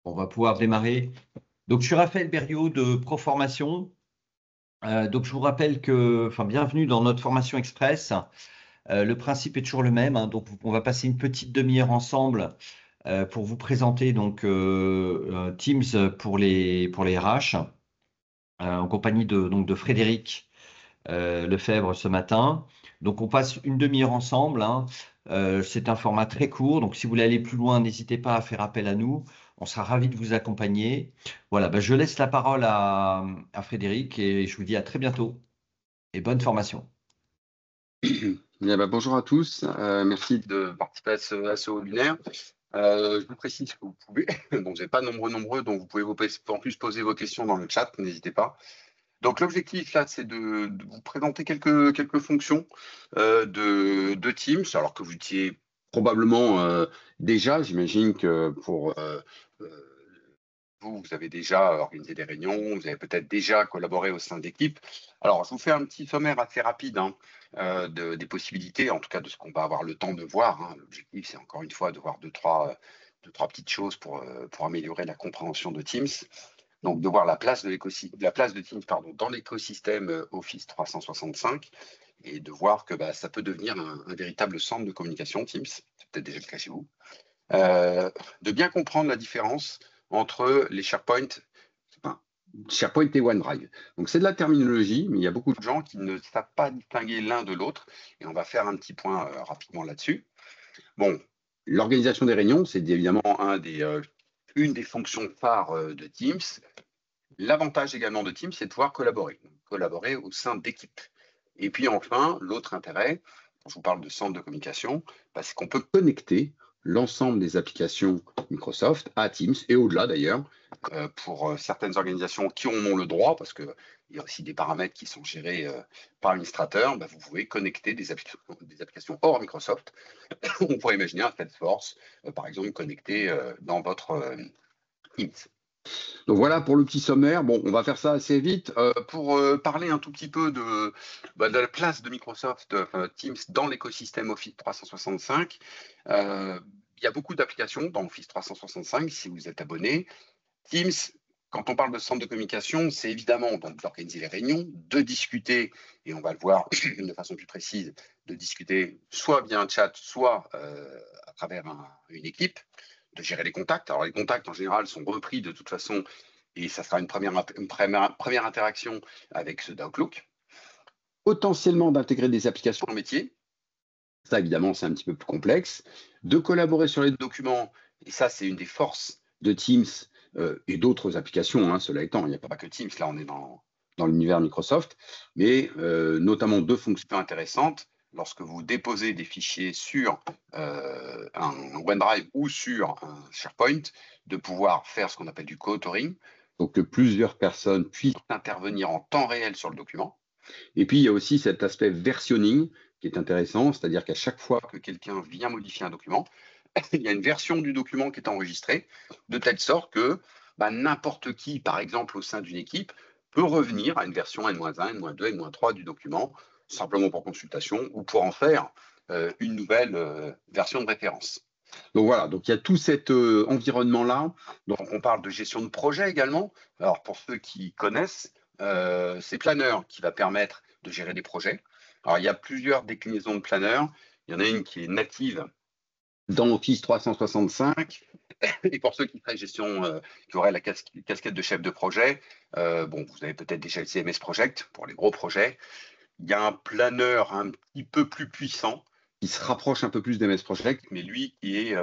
On va pouvoir démarrer. Donc, je suis Raphaël Berriot de Proformation. Donc, je vous rappelle bienvenue dans notre formation express. Le principe est toujours le même, hein. Donc, on va passer une petite demi-heure ensemble pour vous présenter Teams pour les RH, en compagnie de Frédéric Lefebvre ce matin. Donc, on passe une demi-heure ensemble, hein. C'est un format très court. Donc, si vous voulez aller plus loin, n'hésitez pas à faire appel à nous. On sera ravis de vous accompagner. Voilà, je laisse la parole à Frédéric et je vous dis à très bientôt et bonne formation. Bien, bonjour à tous, merci de participer à ce webinaire. Je vous précise que vous pouvez, donc vous n'êtes pas nombreux, donc vous pouvez en plus poser vos questions dans le chat, n'hésitez pas. Donc l'objectif là, c'est de vous présenter quelques fonctions de Teams, alors que vous étiez probablement déjà, j'imagine que pour vous avez déjà organisé des réunions, vous avez peut-être déjà collaboré au sein d'équipes. Alors, je vous fais un petit sommaire assez rapide des possibilités, en tout cas de ce qu'on va avoir le temps de voir, hein. L'objectif, c'est encore une fois de voir deux, trois petites choses pour améliorer la compréhension de Teams. Donc, de voir la place de Teams dans l'écosystème Office 365 et de voir que ça peut devenir un véritable centre de communication Teams. C'est peut-être déjà le cas chez vous. De bien comprendre la différence entre les SharePoint et OneDrive. Donc c'est de la terminologie, mais il y a beaucoup de gens qui ne savent pas distinguer l'un de l'autre, et on va faire un petit point rapidement là-dessus. Bon, l'organisation des réunions, c'est évidemment une des fonctions phares de Teams. L'avantage également de Teams, c'est de pouvoir collaborer au sein d'équipes. Et puis enfin, l'autre intérêt, quand je vous parle de centre de communication, c'est qu'on peut connecter l'ensemble des applications Microsoft à Teams et au-delà d'ailleurs, pour certaines organisations qui en ont le droit, parce qu'il y a aussi des paramètres qui sont gérés par l'administrateur, vous pouvez connecter des applications hors Microsoft. On pourrait imaginer un Salesforce, par exemple, connecté dans votre Teams. Donc voilà pour le petit sommaire. Bon, on va faire ça assez vite. Pour parler un tout petit peu de la place de Microsoft Teams dans l'écosystème Office 365, il y a beaucoup d'applications dans Office 365 si vous êtes abonné. Teams, quand on parle de centre de communication, c'est évidemment d'organiser les réunions, de discuter, et on va le voir de façon plus précise, de discuter soit via un chat, soit à travers une équipe, de gérer les contacts. Alors les contacts en général sont repris de toute façon et ça sera une première interaction avec ceux d'Outlook. Potentiellement d'intégrer des applications en métier. Ça évidemment c'est un petit peu plus complexe. De collaborer sur les documents, et ça c'est une des forces de Teams et d'autres applications, hein, cela étant, il n'y a pas que Teams, là on est dans l'univers Microsoft, mais notamment deux fonctions intéressantes. Lorsque vous déposez des fichiers sur un OneDrive ou sur un SharePoint, de pouvoir faire ce qu'on appelle du co-authoring, donc que plusieurs personnes puissent intervenir en temps réel sur le document. Et puis, il y a aussi cet aspect versionning qui est intéressant, c'est-à-dire qu'à chaque fois que quelqu'un vient modifier un document, il y a une version du document qui est enregistrée, de telle sorte que n'importe qui, par exemple au sein d'une équipe, peut revenir à une version N-1, N-2, N-3 du document, simplement pour consultation ou pour en faire une nouvelle version de référence. Donc voilà, donc il y a tout cet environnement-là. Donc on parle de gestion de projet également. Alors pour ceux qui connaissent, c'est Planner qui va permettre de gérer des projets. Alors il y a plusieurs déclinaisons de Planner. Il y en a une qui est native dans Office 365. Et pour ceux qui feraient qui auraient la casquette de chef de projet, vous avez peut-être déjà utilisé MS Project pour les gros projets. Il y a un planeur un petit peu plus puissant qui se rapproche un peu plus d'MS Project, mais lui qui est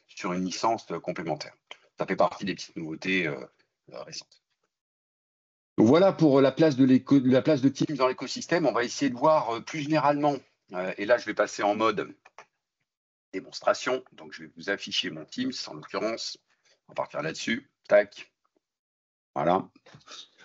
sur une licence complémentaire. Ça fait partie des petites nouveautés récentes. Donc voilà pour la place de Teams dans l'écosystème. On va essayer de voir plus généralement, et là je vais passer en mode démonstration. Donc je vais vous afficher mon Teams, en l'occurrence, on va partir là-dessus. Tac. Voilà.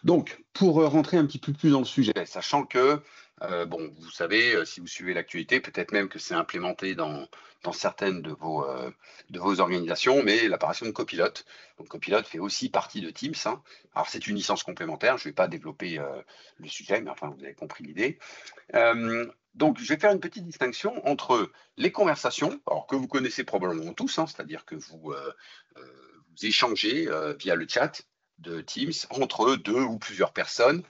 Donc, pour rentrer un petit peu plus dans le sujet, sachant que, vous savez, si vous suivez l'actualité, peut-être même que c'est implémenté dans certaines de vos organisations, mais l'apparition de Copilot. Donc, Copilot fait aussi partie de Teams, hein. Alors, c'est une licence complémentaire, je ne vais pas développer le sujet, mais enfin, vous avez compris l'idée. Donc, je vais faire une petite distinction entre les conversations, alors que vous connaissez probablement tous, hein, c'est-à-dire que vous vous échangez via le chat de Teams entre deux ou plusieurs personnes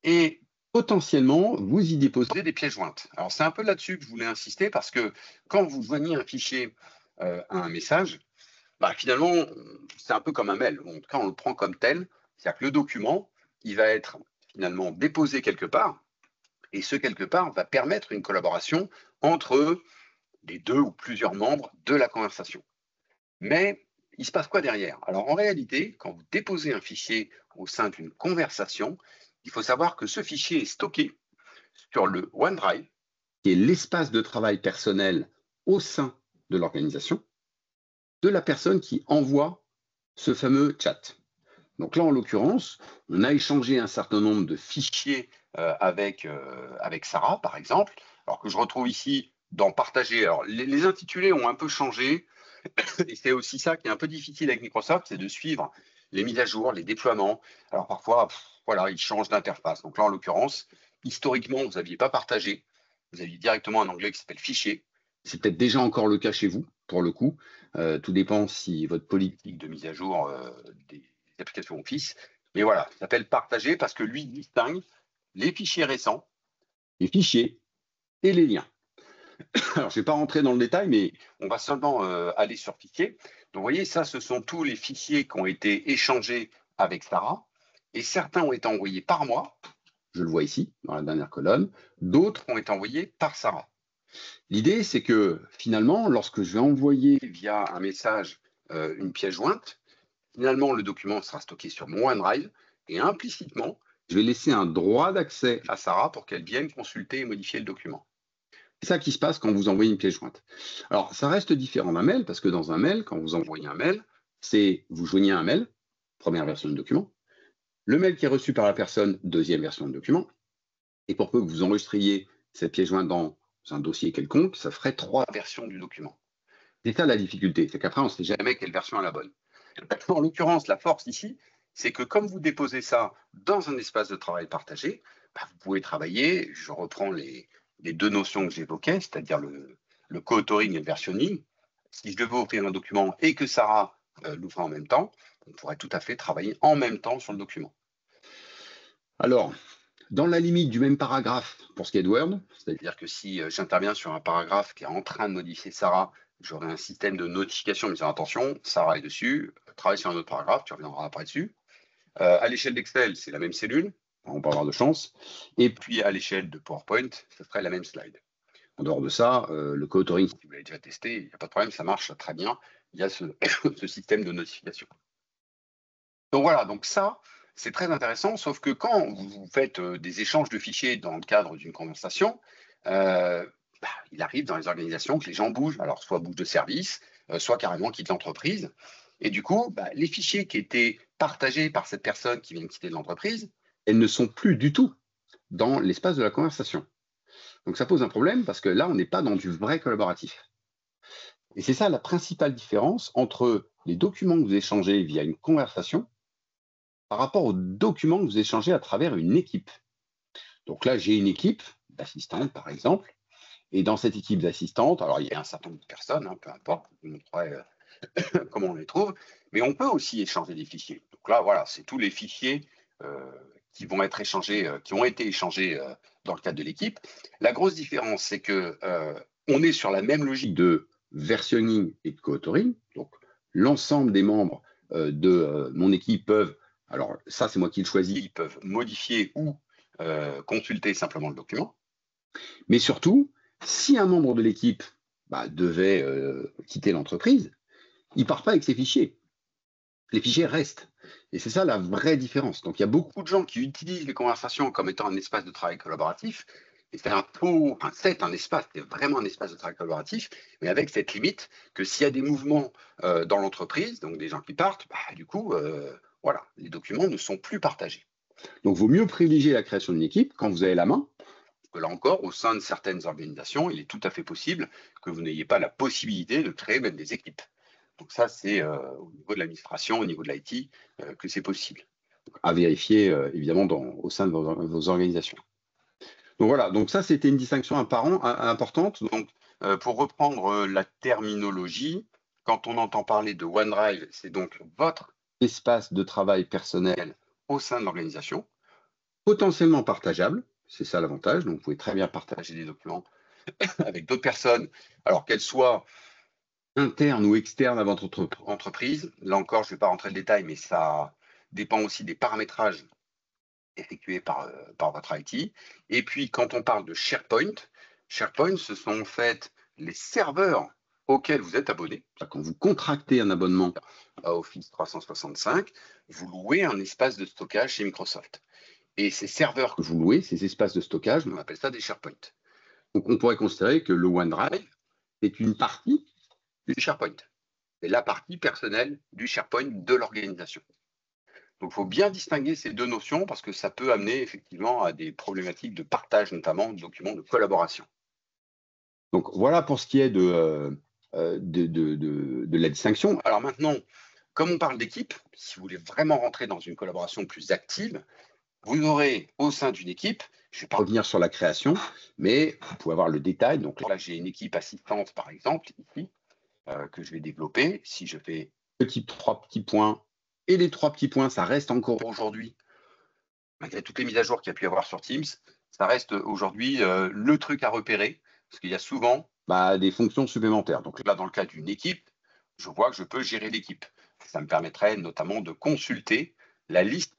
et potentiellement, vous y déposez des pièces jointes. Alors, c'est un peu là-dessus que je voulais insister parce que quand vous joignez un fichier à un message, finalement, c'est un peu comme un mail. En tout cas, on le prend comme tel. C'est-à-dire que le document, il va être finalement déposé quelque part et ce quelque part va permettre une collaboration entre les deux ou plusieurs membres de la conversation. Mais il se passe quoi derrière? Alors en réalité, quand vous déposez un fichier au sein d'une conversation, il faut savoir que ce fichier est stocké sur le OneDrive, qui est l'espace de travail personnel au sein de l'organisation, de la personne qui envoie ce fameux chat. Donc là, en l'occurrence, on a échangé un certain nombre de fichiers avec Sarah, par exemple, alors que je retrouve ici dans Partager. Alors, les intitulés ont un peu changé, et c'est aussi ça qui est un peu difficile avec Microsoft, c'est de suivre les mises à jour, les déploiements. Alors parfois, voilà, ils changent d'interface. Donc là, en l'occurrence, historiquement, vous n'aviez pas partagé, vous aviez directement un onglet qui s'appelle Fichier. C'est peut-être déjà encore le cas chez vous, pour le coup. Tout dépend si votre politique de mise à jour des applications Office. Mais voilà, ça s'appelle Partager parce que lui distingue les fichiers récents, les fichiers et les liens. Alors, je ne vais pas rentrer dans le détail, mais on va seulement aller sur Fichier. Donc, vous voyez, ça, ce sont tous les fichiers qui ont été échangés avec Sarah. Et certains ont été envoyés par moi. Je le vois ici, dans la dernière colonne. D'autres ont été envoyés par Sarah. L'idée, c'est que finalement, lorsque je vais envoyer via un message une pièce jointe, finalement, le document sera stocké sur mon OneDrive et implicitement, je vais laisser un droit d'accès à Sarah pour qu'elle vienne consulter et modifier le document. C'est ça qui se passe quand vous envoyez une pièce jointe. Alors, ça reste différent d'un mail parce que dans un mail, quand vous envoyez un mail, c'est vous joignez un mail, première version du document, le mail qui est reçu par la personne, deuxième version du document, et pour peu que vous enregistriez cette pièce jointe dans un dossier quelconque, ça ferait 3 versions du document. C'est ça la difficulté, c'est qu'après, on ne sait jamais quelle version est la bonne. En l'occurrence, la force ici, c'est que comme vous déposez ça dans un espace de travail partagé, vous pouvez travailler, je reprends les 2 notions que j'évoquais, c'est-à-dire le co-authoring et le versionning. Si je devais ouvrir un document et que Sarah l'ouvrait en même temps, on pourrait tout à fait travailler en même temps sur le document. Alors, dans la limite du même paragraphe pour ce qui est de Word, c'est-à-dire que si j'interviens sur un paragraphe qui est en train de modifier Sarah, j'aurai un système de notification, mais attention, Sarah est dessus, travaille sur un autre paragraphe, tu reviendras après dessus. À l'échelle d'Excel, c'est la même cellule, on peut avoir de chance. Et puis à l'échelle de PowerPoint, ce serait la même slide. En dehors de ça, le co-authoring, si vous l'avez déjà testé, il n'y a pas de problème, ça marche très bien. Il y a ce, ce système de notification. Donc voilà, donc ça, c'est très intéressant, sauf que quand vous faites des échanges de fichiers dans le cadre d'une conversation, il arrive dans les organisations que les gens bougent, alors soit bougent de service, soit carrément quittent l'entreprise. Et du coup, les fichiers qui étaient partagés par cette personne qui vient de quitter l'entreprise, elles ne sont plus du tout dans l'espace de la conversation. Donc ça pose un problème parce que là, on n'est pas dans du vrai collaboratif. Et c'est ça la principale différence entre les documents que vous échangez via une conversation par rapport aux documents que vous échangez à travers une équipe. Donc là, j'ai une équipe d'assistantes, par exemple, et dans cette équipe d'assistantes, alors il y a un certain nombre de personnes, peu importe, je vous montrerai comment on les trouve, mais on peut aussi échanger des fichiers. Donc là, voilà, c'est tous les fichiers qui vont être échangés, qui ont été échangés dans le cadre de l'équipe. La grosse différence, c'est que on est sur la même logique de versionning et de co-authoring. Donc l'ensemble des membres de mon équipe peuvent, alors ça c'est moi qui le choisis, ils peuvent modifier ou consulter simplement le document. Mais surtout, si un membre de l'équipe devait quitter l'entreprise, il ne part pas avec ses fichiers. Les fichiers restent. Et c'est ça la vraie différence. Donc il y a beaucoup de gens qui utilisent les conversations comme étant un espace de travail collaboratif. Et c'est un espace, c'est vraiment un espace de travail collaboratif, mais avec cette limite que s'il y a des mouvements dans l'entreprise, donc des gens qui partent, du coup, voilà, les documents ne sont plus partagés. Donc il vaut mieux privilégier la création d'une équipe quand vous avez la main. Que là encore, au sein de certaines organisations, il est tout à fait possible que vous n'ayez pas la possibilité de créer même des équipes. Donc ça, c'est au niveau de l'administration, au niveau de l'IT, que c'est possible. Donc, à vérifier, évidemment, au sein de vos organisations. Donc voilà, donc ça, c'était une distinction importante. Donc, pour reprendre la terminologie, quand on entend parler de OneDrive, c'est donc votre espace de travail personnel au sein de l'organisation, potentiellement partageable, c'est ça l'avantage, donc vous pouvez très bien partager des documents avec d'autres personnes, alors qu'elles soient internes ou externes à votre entreprise. Là encore, je ne vais pas rentrer dans le détail, mais ça dépend aussi des paramétrages effectués par votre IT. Et puis, quand on parle de SharePoint, SharePoint, ce sont en fait les serveurs auxquels vous êtes abonné. Quand vous contractez un abonnement à Office 365, vous louez un espace de stockage chez Microsoft. Et ces serveurs que vous louez, ces espaces de stockage, on appelle ça des SharePoint. Donc, on pourrait considérer que le OneDrive est une partie du SharePoint. C'est la partie personnelle du SharePoint de l'organisation. Donc, il faut bien distinguer ces deux notions parce que ça peut amener effectivement à des problématiques de partage, notamment de documents de collaboration. Donc, voilà pour ce qui est de la distinction. Alors maintenant, comme on parle d'équipe, si vous voulez vraiment rentrer dans une collaboration plus active, vous aurez au sein d'une équipe, je ne vais pas revenir sur la création, mais vous pouvez avoir le détail. Donc là, j'ai une équipe assistante, par exemple, ici, que je vais développer. Si je fais trois petits points, et les 3 petits points, ça reste encore aujourd'hui, malgré toutes les mises à jour qu'il y a pu y avoir sur Teams, ça reste aujourd'hui le truc à repérer, parce qu'il y a souvent des fonctions supplémentaires. Donc là, dans le cas d'une équipe, je vois que je peux gérer l'équipe. Ça me permettrait notamment de consulter la liste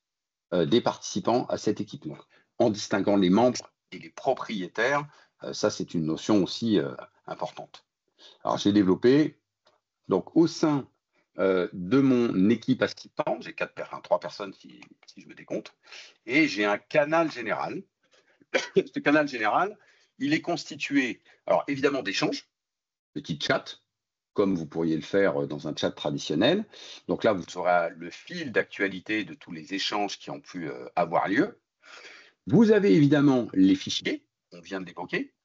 des participants à cette équipe. Donc, en distinguant les membres et les propriétaires, ça c'est une notion aussi importante. Alors j'ai développé, donc au sein de mon équipe assistante, j'ai 3 personnes si je me décompte, et j'ai un canal général. Ce canal général, il est constitué, alors évidemment d'échanges, petit chat, comme vous pourriez le faire dans un chat traditionnel. Donc là, vous aurez le fil d'actualité de tous les échanges qui ont pu avoir lieu. Vous avez évidemment les fichiers, on vient de l'évoquer,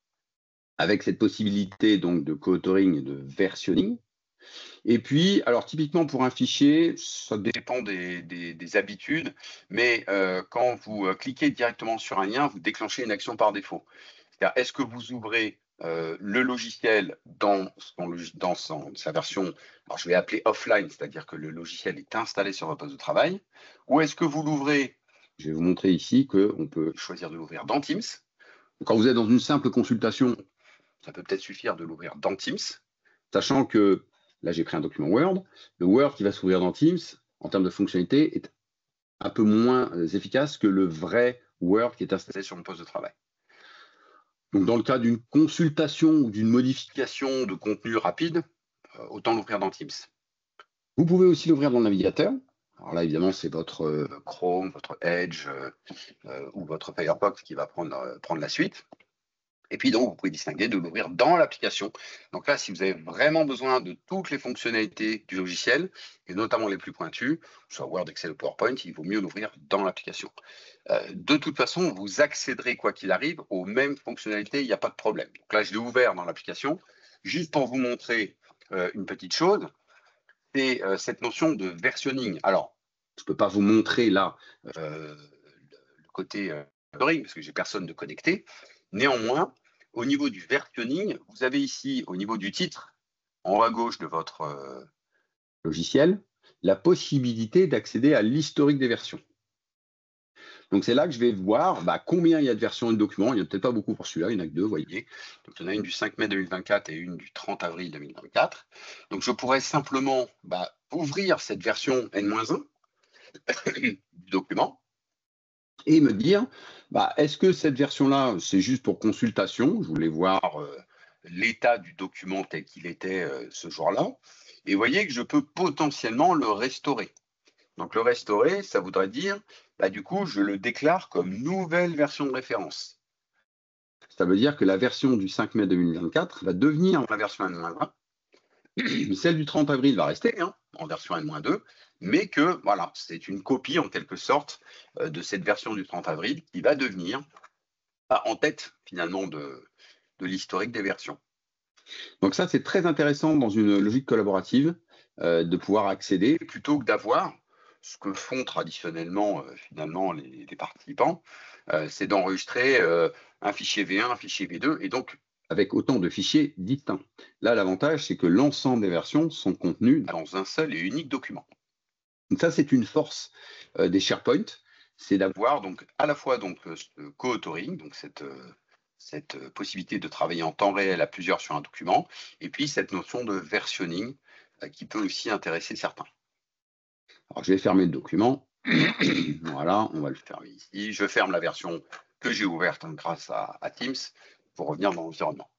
avec cette possibilité donc de co-authoring et de versionning. Et puis, alors typiquement pour un fichier, ça dépend des habitudes, mais quand vous cliquez directement sur un lien, vous déclenchez une action par défaut. C'est-à-dire, est-ce que vous ouvrez le logiciel dans sa version, alors je vais appeler offline, c'est-à-dire que le logiciel est installé sur votre poste de travail, ou est-ce que vous l'ouvrez, je vais vous montrer ici qu'on peut choisir de l'ouvrir dans Teams. Quand vous êtes dans une simple consultation, ça peut peut-être suffire de l'ouvrir dans Teams, sachant que, là j'ai pris un document Word, le Word qui va s'ouvrir dans Teams, en termes de fonctionnalité, est un peu moins efficace que le vrai Word qui est installé sur mon poste de travail. Donc dans le cas d'une consultation ou d'une modification de contenu rapide, autant l'ouvrir dans Teams. Vous pouvez aussi l'ouvrir dans le navigateur. Alors là, évidemment, c'est votre Chrome, votre Edge ou votre Firefox qui va prendre la suite. Et puis donc, vous pouvez distinguer de l'ouvrir dans l'application. Donc là, si vous avez vraiment besoin de toutes les fonctionnalités du logiciel, et notamment les plus pointues, soit Word, Excel ou PowerPoint, il vaut mieux l'ouvrir dans l'application. De toute façon, vous accéderez, quoi qu'il arrive, aux mêmes fonctionnalités, il n'y a pas de problème. Donc là, je l'ai ouvert dans l'application. Juste pour vous montrer une petite chose, c'est cette notion de versionning. Alors, je ne peux pas vous montrer là le côté parce que j'ai personne de connecté. Néanmoins, au niveau du versionning, vous avez ici, au niveau du titre, en haut à gauche de votre logiciel, la possibilité d'accéder à l'historique des versions. Donc, c'est là que je vais voir combien il y a de versions de documents. Il n'y en a peut-être pas beaucoup pour celui-là, il n'y en a que 2, vous voyez. Donc, il y en a une du 5 mai 2024 et une du 30 avril 2024. Donc, je pourrais simplement ouvrir cette version N-1 du document et me dire, est-ce que cette version-là, c'est juste pour consultation? Je voulais voir l'état du document tel qu'il était ce jour-là. Et vous voyez que je peux potentiellement le restaurer. Donc, le restaurer, ça voudrait dire, du coup, je le déclare comme nouvelle version de référence. Ça veut dire que la version du 5 mai 2024 va devenir la version N-1. Celle du 30 avril va rester en version N-2, mais que voilà, c'est une copie en quelque sorte de cette version du 30 avril qui va devenir en tête finalement de l'historique des versions. Donc ça, c'est très intéressant dans une logique collaborative de pouvoir accéder plutôt que d'avoir ce que font traditionnellement finalement les participants, c'est d'enregistrer un fichier V1, un fichier V2, et donc avec autant de fichiers distincts. Là, l'avantage, c'est que l'ensemble des versions sont contenues dans un seul et unique document. Donc ça, c'est une force des SharePoint, c'est d'avoir donc à la fois donc ce co-authoring, donc cette possibilité de travailler en temps réel à plusieurs sur un document, et puis cette notion de versionning qui peut aussi intéresser certains. Alors, je vais fermer le document. Voilà, on va le fermer ici. Je ferme la version que j'ai ouverte grâce à Teams pour revenir dans l'environnement.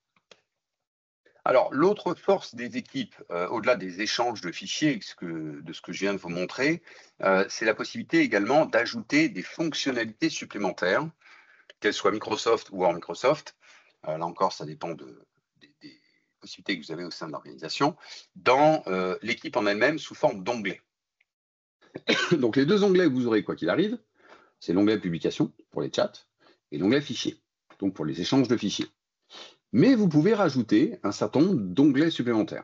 Alors, l'autre force des équipes, au-delà des échanges de fichiers, de ce que je viens de vous montrer, c'est la possibilité également d'ajouter des fonctionnalités supplémentaires, qu'elles soient Microsoft ou hors Microsoft. Là encore, ça dépend des possibilités que vous avez au sein de l'organisation, dans l'équipe en elle-même sous forme d'onglets. Donc, les deux onglets que vous aurez, quoi qu'il arrive, c'est l'onglet publication pour les chats et l'onglet fichiers, donc pour les échanges de fichiers. Mais vous pouvez rajouter un certain nombre d'onglets supplémentaires.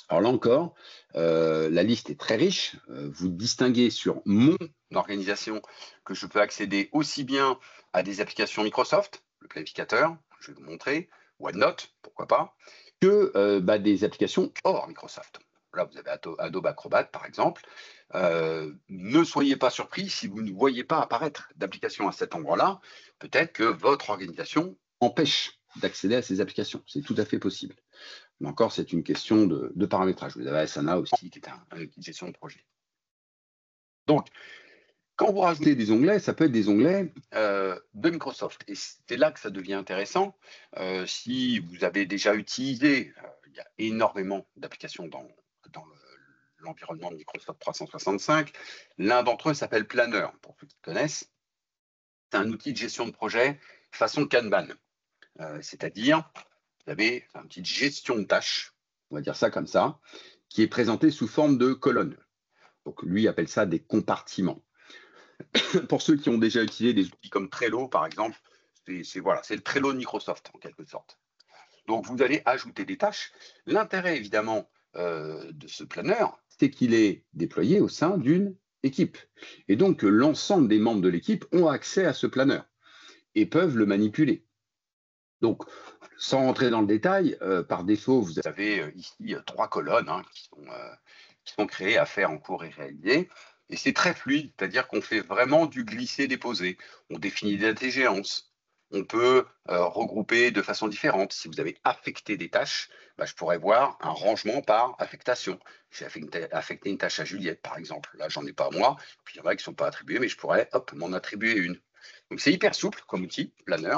Alors là encore, la liste est très riche. Vous distinguez sur mon organisation que je peux accéder aussi bien à des applications Microsoft, le planificateur, je vais vous montrer, OneNote, pourquoi pas, que des applications hors Microsoft. Là, vous avez Adobe Acrobat, par exemple. Ne soyez pas surpris si vous ne voyez pas apparaître d'applications à cet endroit-là. Peut-être que votre organisation empêche d'accéder à ces applications. C'est tout à fait possible. Mais encore, c'est une question de paramétrage. Vous avez Asana aussi, qui est un outil de gestion de projet. Donc, quand vous rajoutez des onglets, ça peut être des onglets de Microsoft. Et c'est là que ça devient intéressant. Si vous avez déjà utilisé, il y a énormément d'applications dans l'environnement de Microsoft 365. L'un d'entre eux s'appelle Planner, pour ceux qui connaissent. C'est un outil de gestion de projet façon Kanban. C'est-à-dire, vous avez un outil de gestion de tâches, on va dire ça comme ça, qui est présenté sous forme de colonnes. Donc, lui appelle ça des compartiments. Pour ceux qui ont déjà utilisé des outils comme Trello, par exemple, c'est le Trello de Microsoft, en quelque sorte. Donc, vous allez ajouter des tâches. L'intérêt, évidemment, de ce planeur, c'est qu'il est déployé au sein d'une équipe. Et donc, l'ensemble des membres de l'équipe ont accès à ce planeur et peuvent le manipuler. Donc, sans rentrer dans le détail, par défaut, vous avez ici 3 colonnes qui sont créées à faire en cours et réalisées. Et c'est très fluide, c'est-à-dire qu'on fait vraiment du glisser-déposer. On définit des dates d'échéance. On peut regrouper de façon différente. Si vous avez affecté des tâches, je pourrais voir un rangement par affectation. J'ai affecté une tâche à Juliette, par exemple. Là, j'en ai pas moi. Puis il y en a qui ne sont pas attribués, mais je pourrais m'en attribuer une. Donc, c'est hyper souple comme outil, Planner,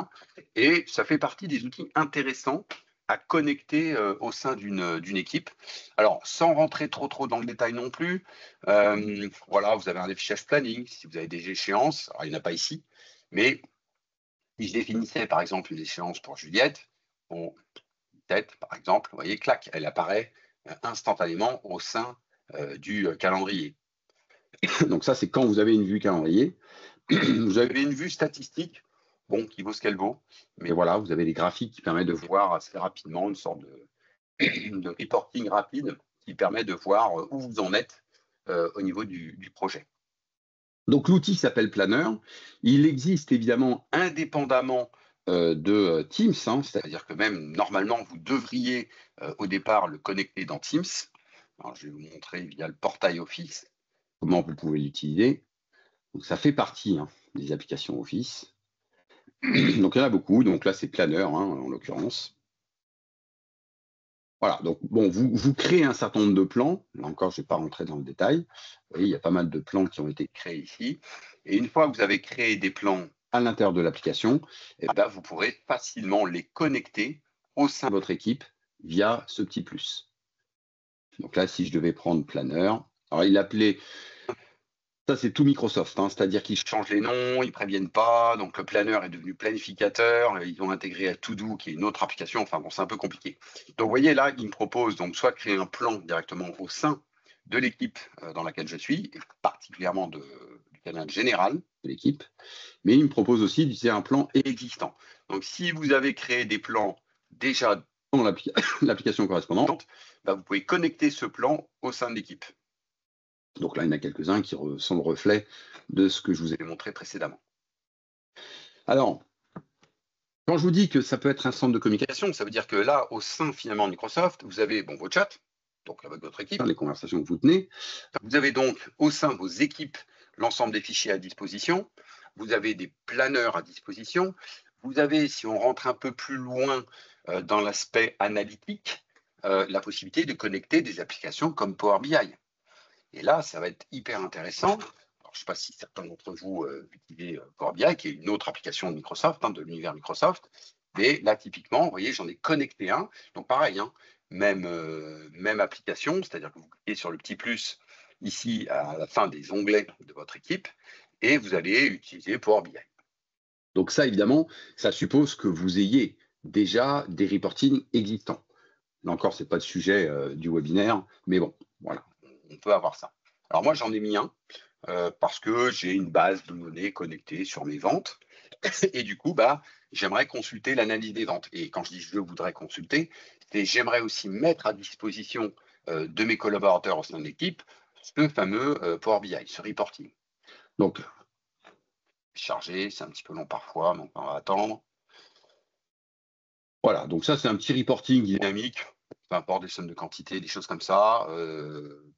et ça fait partie des outils intéressants à connecter au sein d'une équipe. Alors, sans rentrer trop dans le détail non plus, voilà, vous avez un affichage planning, si vous avez des échéances, alors il n'y en a pas ici, mais si je définissais par exemple une échéance pour Juliette, bon, tête par exemple, vous voyez, clac, elle apparaît instantanément au sein du calendrier. Donc ça, c'est quand vous avez une vue calendrier. Vous avez une vue statistique, bon, qui vaut ce qu'elle vaut, mais voilà, vous avez des graphiques qui permettent de voir assez rapidement une sorte de reporting rapide qui permet de voir où vous en êtes au niveau du projet. Donc l'outil s'appelle Planner. Il existe évidemment indépendamment de Teams, c'est-à-dire que même normalement vous devriez au départ le connecter dans Teams. Alors, je vais vous montrer via le portail Office comment vous pouvez l'utiliser. Donc ça fait partie des applications Office. Donc il y en a beaucoup. Donc là c'est Planner en l'occurrence. Voilà, donc bon, vous créez un certain nombre de plans. Là encore, je ne vais pas rentrer dans le détail. Vous voyez, il y a pas mal de plans qui ont été créés ici. Et une fois que vous avez créé des plans à l'intérieur de l'application, vous pourrez facilement les connecter au sein de votre équipe via ce petit plus. Donc là, si je devais prendre Planner, alors il l'appelait, ça c'est tout Microsoft, c'est-à-dire qu'ils changent les noms, ils ne préviennent pas, donc le Planner est devenu planificateur, ils ont intégré à To-Do qui est une autre application, enfin bon, c'est un peu compliqué. Donc vous voyez là, ils me proposent donc soit de créer un plan directement au sein de l'équipe dans laquelle je suis, et particulièrement du canal général de l'équipe, mais ils me proposent aussi d'utiliser un plan existant. Donc si vous avez créé des plans déjà dans l'application correspondante, vous pouvez connecter ce plan au sein de l'équipe. Donc là, il y en a quelques-uns qui sont le reflet de ce que je vous ai montré précédemment. Alors, Quand je vous dis que ça peut être un centre de communication, ça veut dire que là, au sein finalement de Microsoft, vous avez bon, vos chats, donc avec votre équipe, les conversations que vous tenez. Vous avez donc au sein de vos équipes l'ensemble des fichiers à disposition. Vous avez des planeurs à disposition. Vous avez, si on rentre un peu plus loin dans l'aspect analytique, la possibilité de connecter des applications comme Power BI. Et là, ça va être hyper intéressant. Alors, je ne sais pas si certains d'entre vous utilisent Power BI, qui est une autre application de Microsoft, de l'univers Microsoft. Mais là, typiquement, vous voyez, j'en ai connecté un. Donc, pareil, même application, c'est-à-dire que vous cliquez sur le petit plus ici à la fin des onglets de votre équipe et vous allez utiliser Power BI. Donc ça, évidemment, ça suppose que vous ayez déjà des reportings existants. Là encore, ce n'est pas le sujet du webinaire, mais bon, voilà, on peut avoir ça. Alors moi, j'en ai mis un parce que j'ai une base de données connectée sur mes ventes et du coup, j'aimerais consulter l'analyse des ventes. Et quand je dis je voudrais consulter, c'est j'aimerais aussi mettre à disposition de mes collaborateurs au sein de l'équipe ce fameux Power BI, ce reporting. Donc, chargé, c'est un petit peu long parfois, donc on va attendre. Voilà, donc ça, c'est un petit reporting dynamique, peu importe des sommes de quantité, des choses comme ça.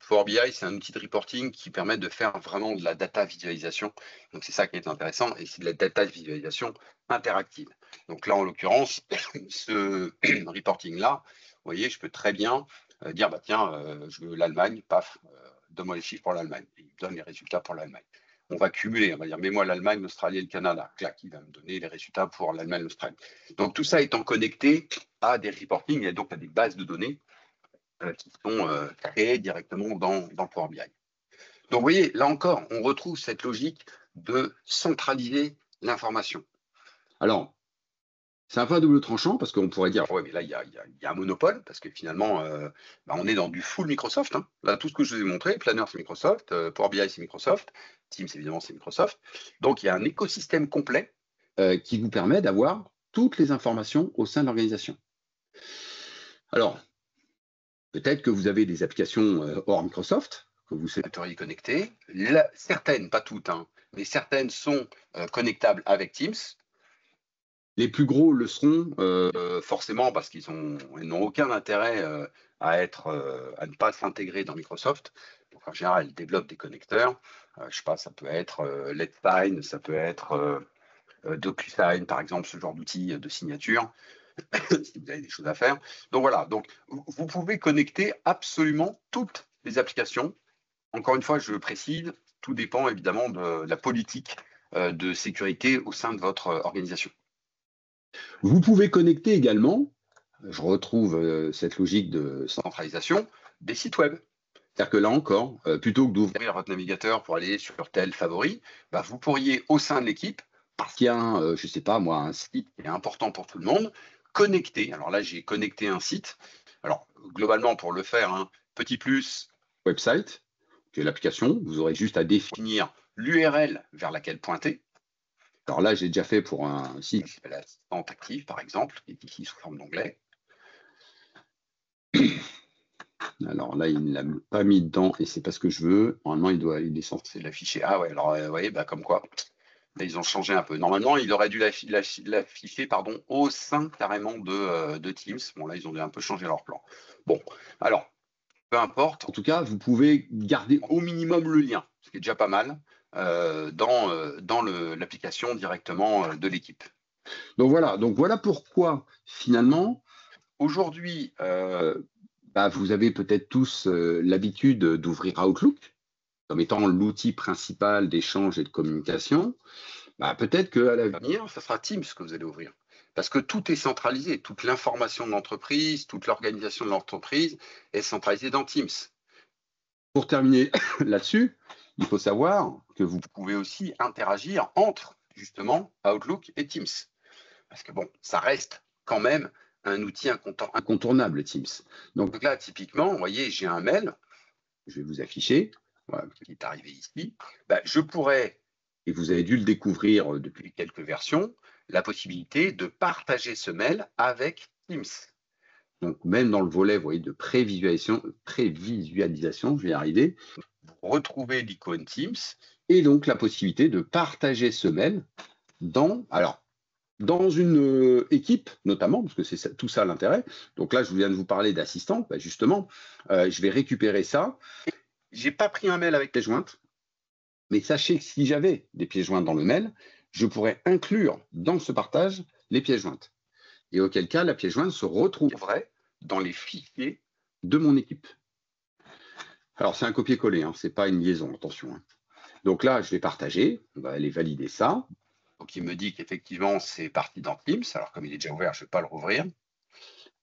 Power BI, c'est un outil de reporting qui permet de faire vraiment de la data visualisation. Donc, c'est ça qui est intéressant, et c'est de la data visualisation interactive. Donc là, en l'occurrence, ce reporting-là, vous voyez, je peux très bien dire, tiens, je veux l'Allemagne, paf, donne-moi les chiffres pour l'Allemagne. Il me donne les résultats pour l'Allemagne. On va cumuler, on va dire, mets-moi l'Allemagne, l'Australie et le Canada. Clac, il va me donner les résultats pour l'Allemagne, l'Australie. Donc, tout ça étant connecté à des reportings et donc à des bases de données qui sont créées directement dans Power BI. Donc, vous voyez, là encore, on retrouve cette logique de centraliser l'information. Alors, c'est un peu à double tranchant parce qu'on pourrait dire, ouais, mais là, il y a un monopole parce que finalement, on est dans du full Microsoft. Hein. Là, tout ce que je vous ai montré, Planner, c'est Microsoft, Power BI, c'est Microsoft, Teams, évidemment, c'est Microsoft. Donc, il y a un écosystème complet qui vous permet d'avoir toutes les informations au sein de l'organisation. Alors, peut-être que vous avez des applications hors Microsoft que vous souhaiteriez connecter. Certaines, pas toutes, hein, mais certaines sont connectables avec Teams. Les plus gros le seront forcément parce qu'ils n'ont aucun intérêt à ne pas s'intégrer dans Microsoft. Donc, en général, ils développent des connecteurs. Je ne sais pas, ça peut être Let's Sign, ça peut être DocuSign, par exemple, ce genre d'outil de signature, si vous avez des choses à faire. Donc voilà, donc, vous pouvez connecter absolument toutes les applications. Encore une fois, je précise, tout dépend évidemment de la politique de sécurité au sein de votre organisation. Vous pouvez connecter également, je retrouve cette logique de centralisation, des sites web. C'est-à-dire que là encore, plutôt que d'ouvrir votre navigateur pour aller sur tel favori, vous pourriez au sein de l'équipe, parce qu'il y a je ne sais pas moi, un site qui est important pour tout le monde, connecter. Alors là, j'ai connecté un site. Alors globalement, pour le faire, petit plus website, qui est l'application, vous aurez juste à définir l'URL vers laquelle pointer. Alors là, j'ai déjà fait pour un site qui s'appelle Assistante Active, par exemple, qui est ici sous forme d'onglet. Alors là, il ne l'a pas mis dedans et c'est pas ce que je veux. Normalement, il est censé l'afficher. Ah ouais, alors vous voyez, comme quoi. Là, ils ont changé un peu. Normalement, il aurait dû l'afficher au sein carrément de Teams. Bon, là, ils ont un peu changé leur plan. Bon, alors, peu importe. En tout cas, vous pouvez garder au minimum le lien, ce qui est déjà pas mal, dans l'application directement de l'équipe. Donc voilà pourquoi, finalement, aujourd'hui, vous avez peut-être tous l'habitude d'ouvrir Outlook comme étant l'outil principal d'échange et de communication. Peut-être qu'à l'avenir, ce sera Teams que vous allez ouvrir. Parce que tout est centralisé, toute l'information de l'entreprise, toute l'organisation de l'entreprise est centralisée dans Teams. Pour terminer là-dessus, il faut savoir que vous pouvez aussi interagir entre justement Outlook et Teams. Parce que bon, ça reste quand même un outil incontournable, Teams. Donc là, typiquement, vous voyez, j'ai un mail, je vais vous afficher, voilà, qui est arrivé ici. Je pourrais, et vous avez dû le découvrir depuis quelques versions, la possibilité de partager ce mail avec Teams. Donc même dans le volet, vous voyez, de prévisualisation, je vais y arriver, vous retrouvez l'icône Teams et donc la possibilité de partager ce mail dans, alors, dans une équipe, notamment, parce que c'est tout ça l'intérêt. Donc là, je viens de vous parler d'assistant, bah, justement, je vais récupérer ça. J'ai pas pris un mail avec pièce jointe, mais sachez que si j'avais des pièces jointes dans le mail, je pourrais inclure dans ce partage les pièces jointes. Et auquel cas, la pièce jointe se retrouverait dans les fichiers de mon équipe. Alors, c'est un copier-coller, hein, ce n'est pas une liaison, attention. Hein. Donc là, je vais partager, on va aller valider ça. Donc, il me dit qu'effectivement, c'est parti dans Teams. Alors, comme il est déjà ouvert, je ne vais pas le rouvrir.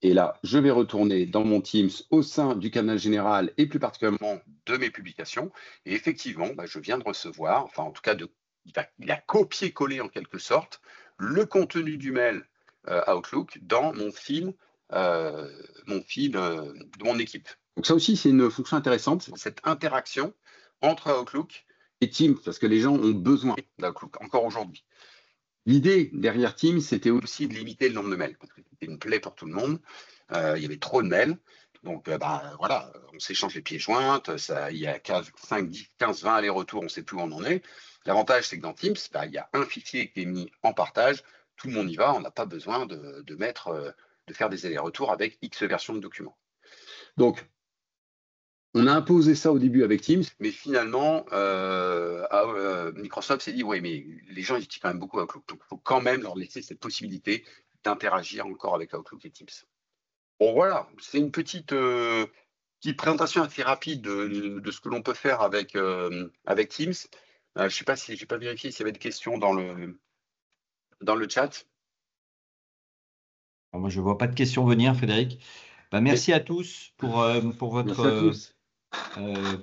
Et là, je vais retourner dans mon Teams au sein du canal général et plus particulièrement de mes publications. Et effectivement, bah, je viens de recevoir, enfin en tout cas, il a copié-collé en quelque sorte le contenu du mail Outlook dans mon fil de mon équipe. Donc ça aussi, c'est une fonction intéressante, cette interaction entre Outlook et Teams, parce que les gens ont besoin d'Outlook encore aujourd'hui. L'idée derrière Teams, c'était aussi de limiter le nombre de mails, parce que c'était une plaie pour tout le monde. Il y avait trop de mails. Donc, voilà, on s'échange les pieds jointes, il y a 5, 10, 15, 20 allers-retours, on ne sait plus où on en est. L'avantage, c'est que dans Teams, il y a un fichier qui est mis en partage, tout le monde y va, on n'a pas besoin de faire des allers-retours avec X versions de documents. Donc, on a imposé ça au début avec Teams, mais finalement, Microsoft s'est dit, oui, mais les gens ils utilisent quand même beaucoup Outlook. Donc, il faut quand même leur laisser cette possibilité d'interagir encore avec Outlook et Teams. Bon, voilà, c'est une petite présentation assez rapide de ce que l'on peut faire avec Teams. Je ne sais pas si, j'ai pas vérifié s'il y avait des questions dans le chat. Alors, moi, je ne vois pas de questions venir, Frédéric. Bah, merci à tous pour Merci à tous.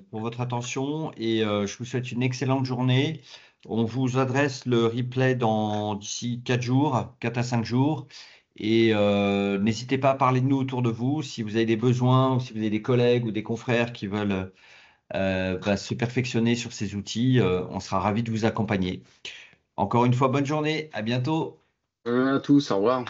pour votre attention et je vous souhaite une excellente journée. On vous adresse le replay d'ici 4 jours, 4 à 5 jours. Et n'hésitez pas à parler de nous autour de vous. Si vous avez des besoins ou si vous avez des collègues ou des confrères qui veulent se perfectionner sur ces outils, on sera ravis de vous accompagner. Encore une fois, bonne journée. À bientôt. À tous, au revoir.